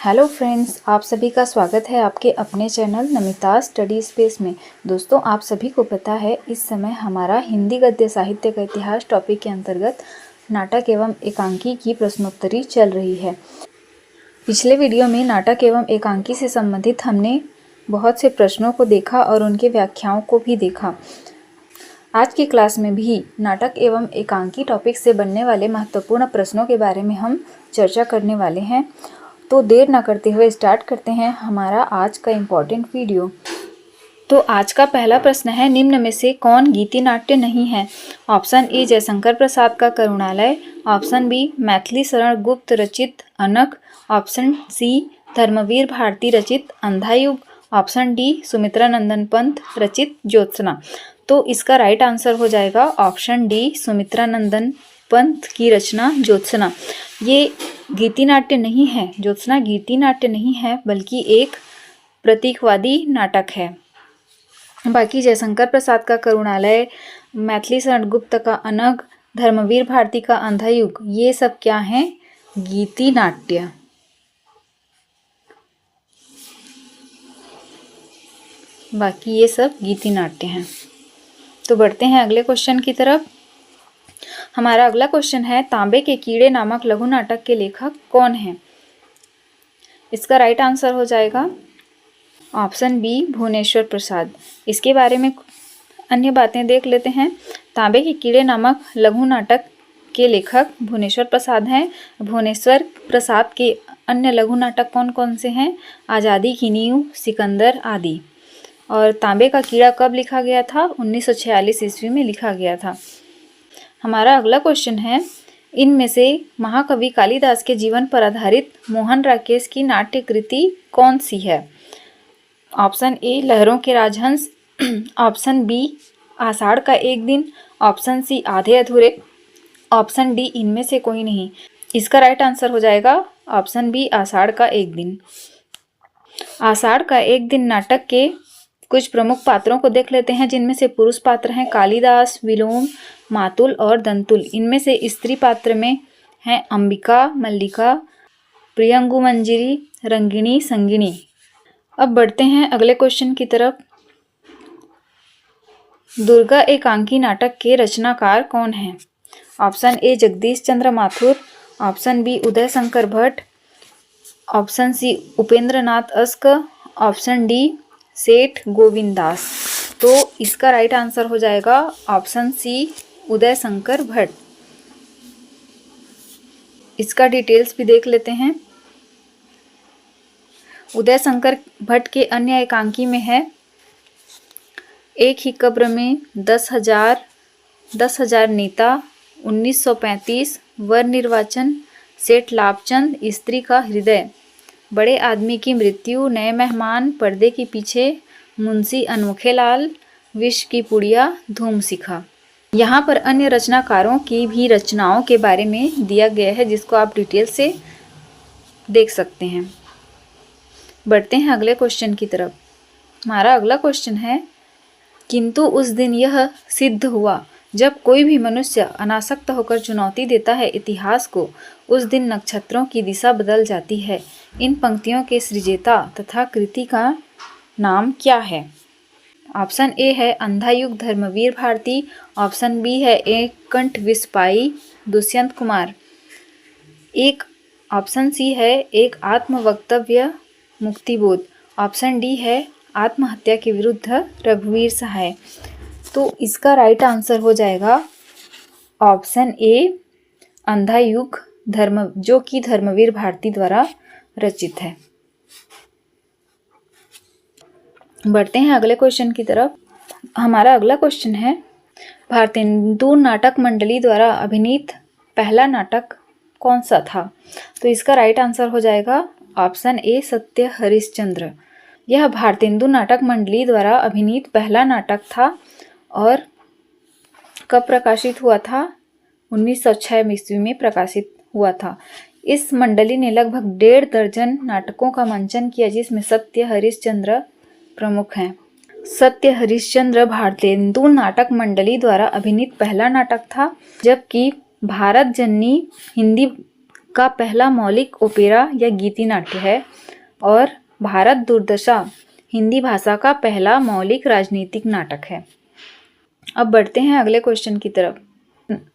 Hello friends, आप सभी का स्वागत है आपके अपने चैनल नमिता स्टडी स्पेस में। दोस्तों, आप सभी को पता है इस समय हमारा हिंदी गद्य साहित्य का इतिहास टॉपिक के अंतर्गत नाटक एवं एकांकी की प्रश्नोत्तरी चल रही है। पिछले वीडियो में नाटक एवं एकांकी से संबंधित हमने बहुत से प्रश्नों को देखा और उनके व्याख्याओं को भी देखा। आज की क्लास में भी नाटक एवं एकांकी टॉपिक से बनने वाले महत्वपूर्ण प्रश्नों के बारे में हम चर्चा करने वाले हैं। तो देर ना करते हुए स्टार्ट करते हैं हमारा आज का इम्पॉर्टेंट वीडियो। तो आज का पहला प्रश्न है, निम्न में से कौन गीति नाट्य नहीं है? ऑप्शन ए जयशंकर प्रसाद का करुणालय, ऑप्शन बी मैथिली शरण गुप्त रचित अनक, ऑप्शन सी धर्मवीर भारती रचित अंधायुग, ऑप्शन डी सुमित्रा नंदन पंत रचित ज्योत्सना। तो इसका राइट आंसर हो जाएगा ऑप्शन डी सुमित्रा नंदन पंत की रचना ज्योत्सना। ये गीति नाट्य नहीं है, ज्योत्सना गीति नाट्य नहीं है बल्कि एक प्रतीकवादी नाटक है। बाकी जयशंकर प्रसाद का करुणालय, मैथिली शरण गुप्त का अनग, धर्मवीर भारती का अंधायुग, ये सब क्या हैं? गीति नाट्य। बाकी ये सब गीति नाट्य हैं। तो बढ़ते हैं अगले क्वेश्चन की तरफ। हमारा अगला क्वेश्चन है, तांबे के कीड़े नामक लघु नाटक के लेखक कौन हैं? इसका राइट आंसर हो जाएगा ऑप्शन बी भुवनेश्वर प्रसाद। इसके बारे में अन्य बातें देख लेते हैं। तांबे के कीड़े नामक लघु नाटक के लेखक भुवनेश्वर प्रसाद हैं। भुवनेश्वर प्रसाद के अन्य लघु नाटक कौन कौन से हैं? आज़ादी की नींव, सिकंदर आदि। और तांबे का कीड़ा कब लिखा गया था? 1946 ईस्वी में लिखा गया था। हमारा अगला क्वेश्चन है, इनमें से महाकवि कालिदास के जीवन पर आधारित मोहन राकेश की नाट्य कृति कौन सी है? ऑप्शन ए लहरों के राजहंस, ऑप्शन बी आषाढ़ का एक दिन, ऑप्शन सी आधे अधूरे, ऑप्शन डी इनमें से कोई नहीं। इसका राइट आंसर हो जाएगा ऑप्शन बी आषाढ़ का एक दिन। आषाढ़ का एक दिन नाटक के कुछ प्रमुख पात्रों को देख लेते हैं, जिनमें से पुरुष पात्र हैं कालिदास, विलोम, मातुल और दंतुल। इनमें से स्त्री पात्र में हैं अंबिका, मल्लिका, प्रियंगु मंजिरी, रंगिणी, संगिनी। अब बढ़ते हैं अगले क्वेश्चन की तरफ। दुर्गा एकांकी नाटक के रचनाकार कौन हैं? Option A Jagdish Chandra Mathur, option B Uday Shankar Bhatt, option C Upendra Nath Ashk, option D Seth Govind Das. तो इसका राइट आंसर हो जाएगा ऑप्शन सी उदय शंकर भट्ट। इसका डिटेल्स भी देख लेते हैं। उदय शंकर भट्ट के अन्य एकांकी में है एक ही कब्र में, 10,000 नेता, 1935, वर निर्वाचन, सेठ लाभचंद, स्त्री का हृदय, बड़े आदमी की मृत्यु, नए मेहमान, पर्दे के पीछे, मुंशी अनोखेलाल, विष की पुड़िया, धूम शिखा। यहाँ पर अन्य रचनाकारों की भी रचनाओं के बारे में दिया गया है, जिसको आप डिटेल से देख सकते हैं। बढ़ते हैं अगले क्वेश्चन की तरफ। हमारा अगला क्वेश्चन है, किंतु उस दिन यह सिद्ध हुआ जब कोई भी मनुष्य अनासक्त होकर चुनौती देता है इतिहास को, उस दिन नक्षत्रों की दिशा बदल जाती है। इन पंक्तियों के सृजेता तथा कृति का नाम क्या है? ऑप्शन ए है अंधायुग धर्मवीर भारती, ऑप्शन बी है एक कंठ विस्पाई दुष्यंत कुमार, एक ऑप्शन सी है एक आत्मवक्तव्य मुक्तिबोध, ऑप्शन डी है आत्महत्या के विरुद्ध रघुवीर सहाय। तो इसका राइट आंसर हो जाएगा ऑप्शन ए अंधायुग जो कि धर्मवीर भारती द्वारा रचित है। बढ़ते हैं अगले क्वेश्चन की तरफ। हमारा अगला क्वेश्चन है, भारतेंदु नाटक मंडली द्वारा अभिनीत पहला नाटक कौन सा था? तो इसका राइट आंसर हो जाएगा ऑप्शन ए सत्य हरिश्चंद्र। यह भारतेंदु नाटक मंडली द्वारा अभिनीत पहला नाटक था और कब प्रकाशित हुआ था? 1906 ईस्वी में प्रकाशित हुआ था। इस मंडली ने लगभग 1.5 दर्जन नाटकों का मंचन किया, जिसमें सत्य हरिश्चंद्र प्रमुख हैं। सत्य हरिश्चंद्र भारतेंदु नाटक मंडली द्वारा अभिनीत पहला नाटक था, जबकि भारत जननी हिंदी का पहला मौलिक ओपेरा या गीति नाट्य है और भारत दुर्दशा हिंदी भाषा का पहला मौलिक राजनीतिक नाटक है। अब बढ़ते हैं अगले क्वेश्चन की तरफ।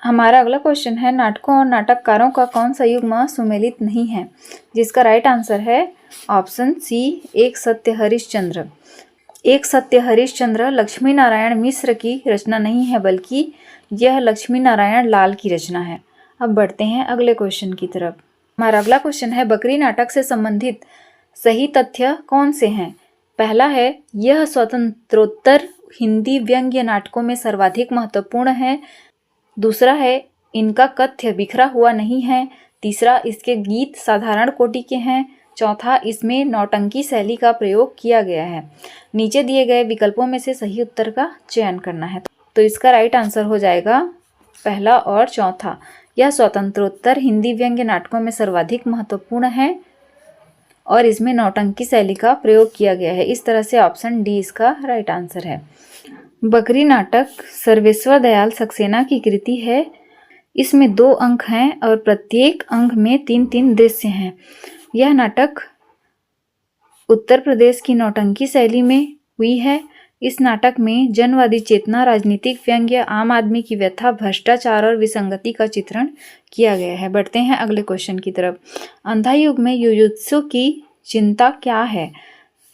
हमारा अगला क्वेश्चन है नाटकों और नाटककारों का कौन सा युग्म सुमेलित नहीं है, जिसका राइट आंसर है ऑप्शन सी एक सत्य हरिश्चंद्र। एक सत्य हरिश्चंद्र लक्ष्मी नारायण मिश्र की रचना नहीं है, बल्कि यह लक्ष्मी नारायण लाल की रचना है। अब बढ़ते हैं अगले क्वेश्चन की तरफ। हमारा अगला क्वेश्चन है बकरी नाटक से संबंधित सही तथ्य कौन से हैं। पहला है यह स्वतंत्रोत्तर हिंदी व्यंग्य नाटकों में सर्वाधिक महत्वपूर्ण है। दूसरा है इनका कथ्य बिखरा हुआ नहीं है। तीसरा इसके गीत साधारण कोटि के हैं। चौथा इसमें नौटंकी शैली का प्रयोग किया गया है। नीचे दिए गए विकल्पों में से सही उत्तर का चयन करना है। तो इसका राइट आंसर हो जाएगा पहला और चौथा। यह स्वतंत्रोत्तर हिंदी व्यंग्य नाटकों में सर्वाधिक महत्वपूर्ण है और इसमें नौटंकी शैली का प्रयोग किया गया है। इस तरह से ऑप्शन डी इसका राइट आंसर है। बकरी नाटक सर्वेश्वर दयाल सक्सेना की कृति है। इसमें 2 अंक हैं और प्रत्येक अंक में 3-3 दृश्य हैं। यह नाटक उत्तर प्रदेश की नौटंकी शैली में हुई है। इस नाटक में जनवादी चेतना, राजनीतिक व्यंग्य, आम आदमी की व्यथा, भ्रष्टाचार और विसंगति का चित्रण किया गया है। बढ़ते हैं अगले क्वेश्चन की तरफ। अंधा युग में युजुत्सु की चिंता क्या है।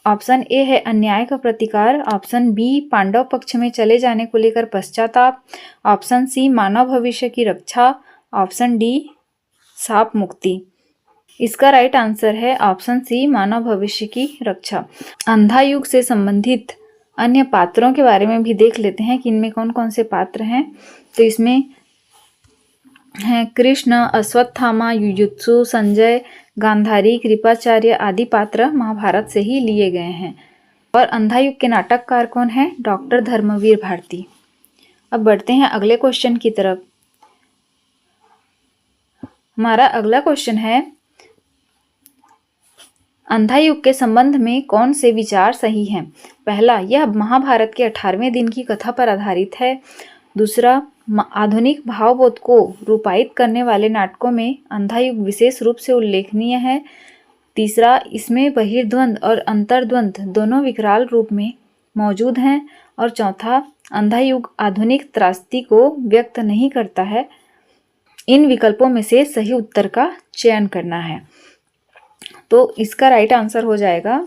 ऑप्शन ए है अन्याय का प्रतिकार। ऑप्शन बी पांडव पक्ष में चले जाने को लेकर पश्चाताप। ऑप्शन सी मानव भविष्य की रक्षा। ऑप्शन डी शाप मुक्ति। इसका राइट आंसर है ऑप्शन सी मानव भविष्य की रक्षा। अंधा युग से संबंधित अन्य पात्रों के बारे में भी देख लेते हैं कि इनमें कौन कौन से पात्र हैं। तो इसमें हैं कृष्ण, अश्वत्थामा, युयुत्सु, संजय, गांधारी, कृपाचार्य आदि पात्र महाभारत से ही लिए गए हैं। और अंधा युग के नाटककार कौन है? डॉक्टर धर्मवीर भारती। अब बढ़ते हैं अगले क्वेश्चन की तरफ। हमारा अगला क्वेश्चन है अंधा युग के संबंध में कौन से विचार सही हैं। पहला, यह महाभारत के 18वें दिन की कथा पर आधारित है। दूसरा, आधुनिक भावबोध को रूपायित करने वाले नाटकों में अंधा युग विशेष रूप से उल्लेखनीय है। तीसरा, इसमें बहिर्द्वंद और अंतर्द्वंद दोनों विकराल रूप में मौजूद हैं। और चौथा, अंधा युग आधुनिक त्रासदी को व्यक्त नहीं करता है। इन विकल्पों में से सही उत्तर का चयन करना है। तो इसका राइट आंसर हो जाएगा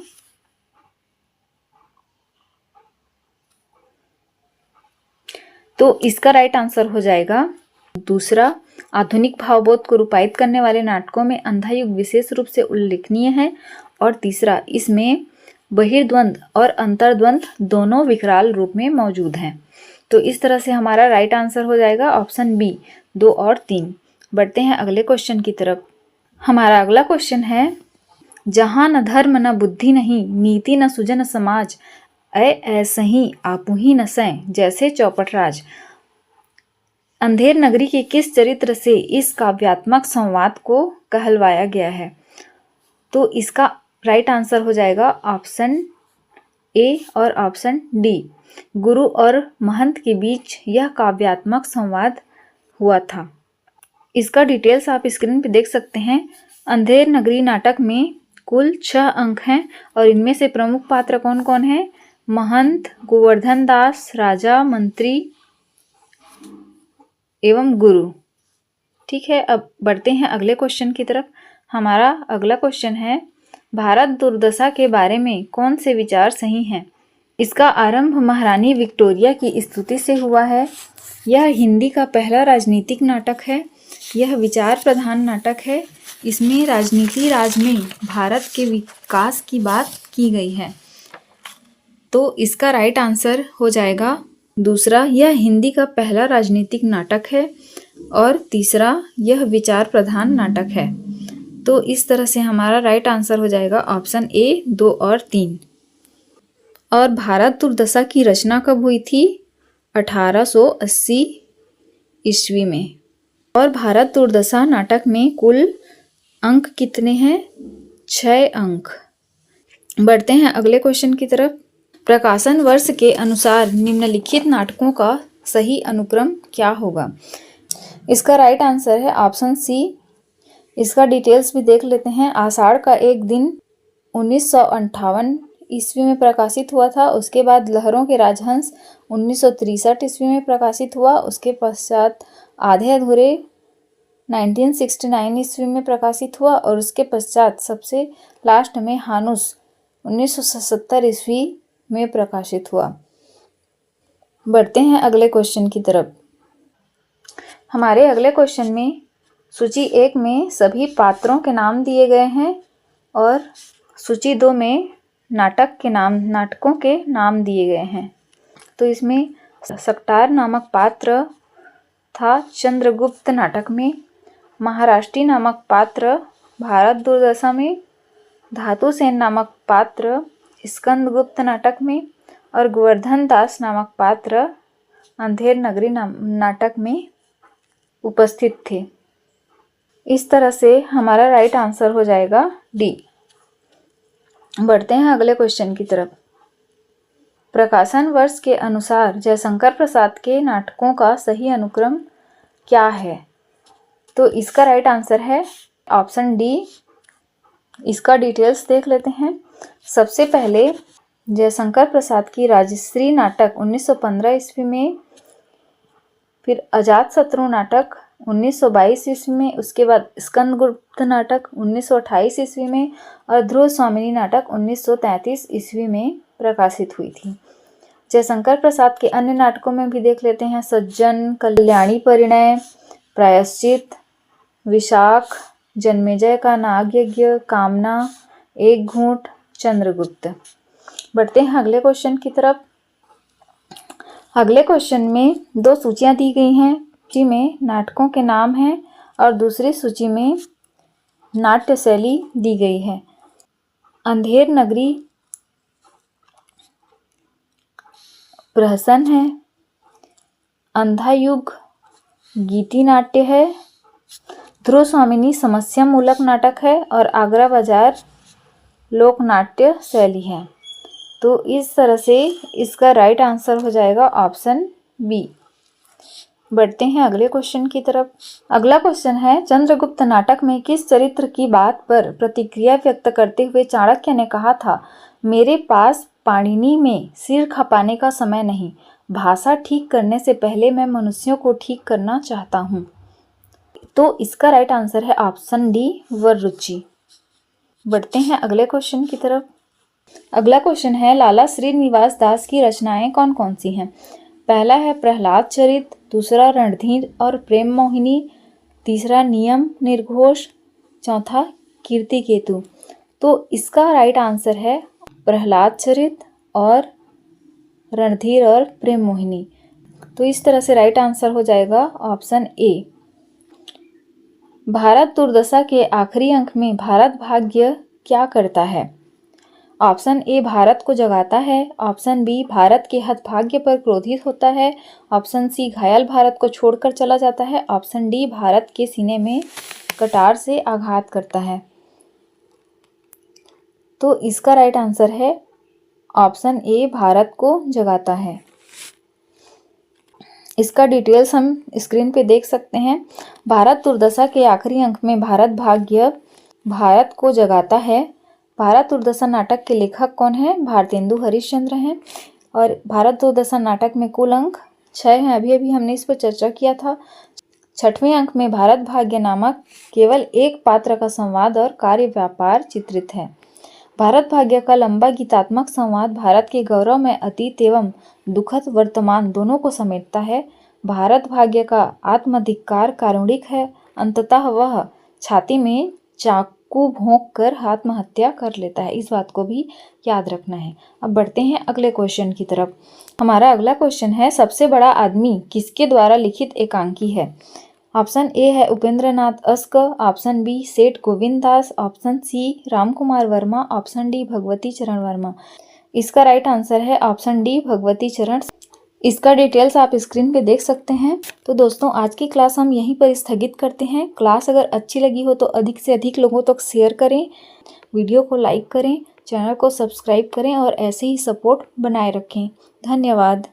दूसरा, आधुनिक भावबोध को रूपायित करने वाले नाटकों में अंधा युग विशेष रूप से उल्लेखनीय है। और तीसरा, इसमें बहिर्द्वंद और अंतर्द्वंद दोनों विकराल रूप में मौजूद हैं। तो इस तरह से हमारा राइट आंसर हो जाएगा ऑप्शन बी 2 और 3। बढ़ते हैं अगले क्वेश्चन की तरफ। हमारा अगला क्वेश्चन है जहाँ न धर्म न बुद्धि नहीं, नीति न सुजन समाज, ऐसे ही आपू ही न सै जैसे चौपटराज। अंधेर नगरी के किस चरित्र से इस काव्यात्मक संवाद को कहलवाया गया है। तो इसका राइट आंसर हो जाएगा ऑप्शन ए और ऑप्शन डी। गुरु और महंत के बीच यह काव्यात्मक संवाद हुआ था। इसका डिटेल्स आप स्क्रीन पे देख सकते हैं। अंधेर नगरी नाटक में कुल 6 अंक हैं और इनमें से प्रमुख पात्र कौन कौन है? महंत, गोवर्धन दास, राजा, मंत्री एवं गुरु। ठीक है, अब बढ़ते हैं अगले क्वेश्चन की तरफ। हमारा अगला क्वेश्चन है भारत दुर्दशा के बारे में कौन से विचार सही हैं। इसका आरंभ महारानी विक्टोरिया की स्तुति से हुआ है। यह हिंदी का पहला राजनीतिक नाटक है। यह विचार प्रधान नाटक है। इसमें राजनीति राज में भारत के विकास की बात की गई है। तो इसका राइट आंसर हो जाएगा दूसरा, यह हिंदी का पहला राजनीतिक नाटक है। और तीसरा, यह विचार प्रधान नाटक है। तो इस तरह से हमारा राइट आंसर हो जाएगा ऑप्शन ए 2 और 3। और भारत दुर्दशा की रचना कब हुई थी? 1880 ईस्वी में। और भारत दुर्दशा नाटक में कुल अंक कितने हैं? 6 अंक। बढ़ते हैं अगले क्वेश्चन की तरफ। प्रकाशन वर्ष के अनुसार निम्नलिखित नाटकों का सही अनुक्रम क्या होगा? इसका राइट आंसर है ऑप्शन सी इसका डिटेल्स भी देख लेते हैं। आषाढ़ का एक दिन 1958 ईस्वी में प्रकाशित हुआ था। उसके बाद लहरों के राजहंस 1963 ईस्वी में प्रकाशित हुआ। उसके पश्चात आधे अधूरे 1969 ईस्वी में प्रकाशित हुआ और उसके पश्चात सबसे लास्ट में हानुस 1977 ईस्वी में प्रकाशित हुआ। बढ़ते हैं अगले क्वेश्चन की तरफ। हमारे अगले क्वेश्चन में सूची 1 में सभी पात्रों के नाम दिए गए हैं और सूची 2 में नाटकों के नाम दिए गए हैं। तो इसमें सकटार नामक पात्र था चंद्रगुप्त नाटक में, महाराष्ट्री नामक पात्र भारत दुर्दशा में, धातुसेन नामक पात्र स्कंदगुप्त नाटक में और गोवर्धन दास नामक पात्र अंधेर नगरी नाटक में उपस्थित थे। इस तरह से हमारा राइट आंसर हो जाएगा डी। बढ़ते हैं अगले क्वेश्चन की तरफ। प्रकाशन वर्ष के अनुसार जयशंकर प्रसाद के नाटकों का सही अनुक्रम क्या है? तो इसका राइट आंसर है ऑप्शन डी। इसका डिटेल्स देख लेते हैं। सबसे पहले जयशंकर प्रसाद की राजश्री नाटक 1915 ईस्वी में, फिर अजातशत्रु नाटक 1922 ईस्वी में, उसके बाद स्कंदगुप्त नाटक 1928 ईस्वी में और ध्रुव स्वामिनी नाटक 1933 ईस्वी में प्रकाशित हुई थी। जयशंकर प्रसाद के अन्य नाटकों में भी देख लेते हैं। सज्जन, कल्याणी परिणय, प्रायश्चित, विशाख, जन्मेजय का नागयज्ञ, कामना, एक घूंट, चंद्रगुप्त। बढ़ते हैं अगले क्वेश्चन की तरफ। अगले क्वेश्चन में 2 सूचियां दी गई हैं जिनमें नाटकों के नाम हैं और दूसरी सूची में नाट्य शैली दी गई है। अंधेर नगरी प्रहसन है, अंधा युग गीति नाट्य है, ध्रुव स्वामिनी समस्या मूलक नाटक है और आगरा बाजार लोक नाट्य शैली है। तो इस तरह से इसका राइट आंसर हो जाएगा ऑप्शन बी। बढ़ते हैं अगले क्वेश्चन की तरफ। अगला क्वेश्चन है, चंद्रगुप्त नाटक में किस चरित्र की बात पर प्रतिक्रिया व्यक्त करते हुए चाणक्य ने कहा था, मेरे पास पाणिनि में सिर खपाने का समय नहीं, भाषा ठीक करने से पहले मैं मनुष्यों को ठीक करना चाहता हूँ। तो इसका राइट आंसर है ऑप्शन डी, वररुचि। बढ़ते हैं अगले क्वेश्चन की तरफ। अगला क्वेश्चन है, लाला श्रीनिवास दास की रचनाएं कौन कौन सी हैं? पहला है प्रहलाद चरित, दूसरा रणधीर और प्रेम मोहिनी, तीसरा नियम निर्घोष, चौथा कीर्तिकेतु। तो इसका राइट आंसर है प्रहलाद चरित और रणधीर और प्रेम मोहिनी। तो इस तरह से राइट आंसर हो जाएगा ऑप्शन ए। भारत दुर्दशा के आखिरी अंक में भारत भाग्य क्या करता है? ऑप्शन ए भारत को जगाता है, ऑप्शन बी भारत के हतभाग्य पर क्रोधित होता है, ऑप्शन सी घायल भारत को छोड़कर चला जाता है, ऑप्शन डी भारत के सीने में कटार से आघात करता है। तो इसका राइट आंसर है ऑप्शन ए भारत को जगाता है। इसका डिटेल्स हम स्क्रीन पे देख सकते हैं। भारत दुर्दशा के आखिरी अंक में भारत भाग्य भारत को जगाता है। भारत दुर्दशा नाटक के लेखक कौन है? भारतेंदु हरिश्चंद्र हैं। और भारत दुर्दशा नाटक में कुल अंक 6 हैं। अभी हमने इस पर चर्चा किया था। 6वें अंक में भारत भाग्य नामक केवल एक पात्र का संवाद और कार्य व्यापार चित्रित है। भारत भाग्य का लंबा गीतात्मक संवाद भारत के गौरव में अतीत एवं दुखद वर्तमान दोनों को समेटता है। भारत भाग्य का आत्मधिक्कार कारुणिक है। अंततः वह छाती में चाकू भोंक कर आत्महत्या कर लेता है। इस बात को भी याद रखना है। अब बढ़ते हैं अगले क्वेश्चन की तरफ। हमारा अगला क्वेश्चन है, सबसे बड़ा आदमी किसके द्वारा लिखित एकांकी है? ऑप्शन ए है Upendranath ask, option B Seth Govind Das, option C Ramkumar Verma, option D Bhagwati Charan Verma. इसका राइट आंसर है ऑप्शन डी भगवती चरण। इसका डिटेल्स आप स्क्रीन पे देख सकते हैं। तो दोस्तों आज की क्लास हम यहीं पर स्थगित करते हैं। क्लास अगर अच्छी लगी हो तो अधिक से अधिक लोगों तक शेयर करें, वीडियो को लाइक करें, चैनल को सब्सक्राइब करें और ऐसे ही सपोर्ट बनाए रखें। धन्यवाद।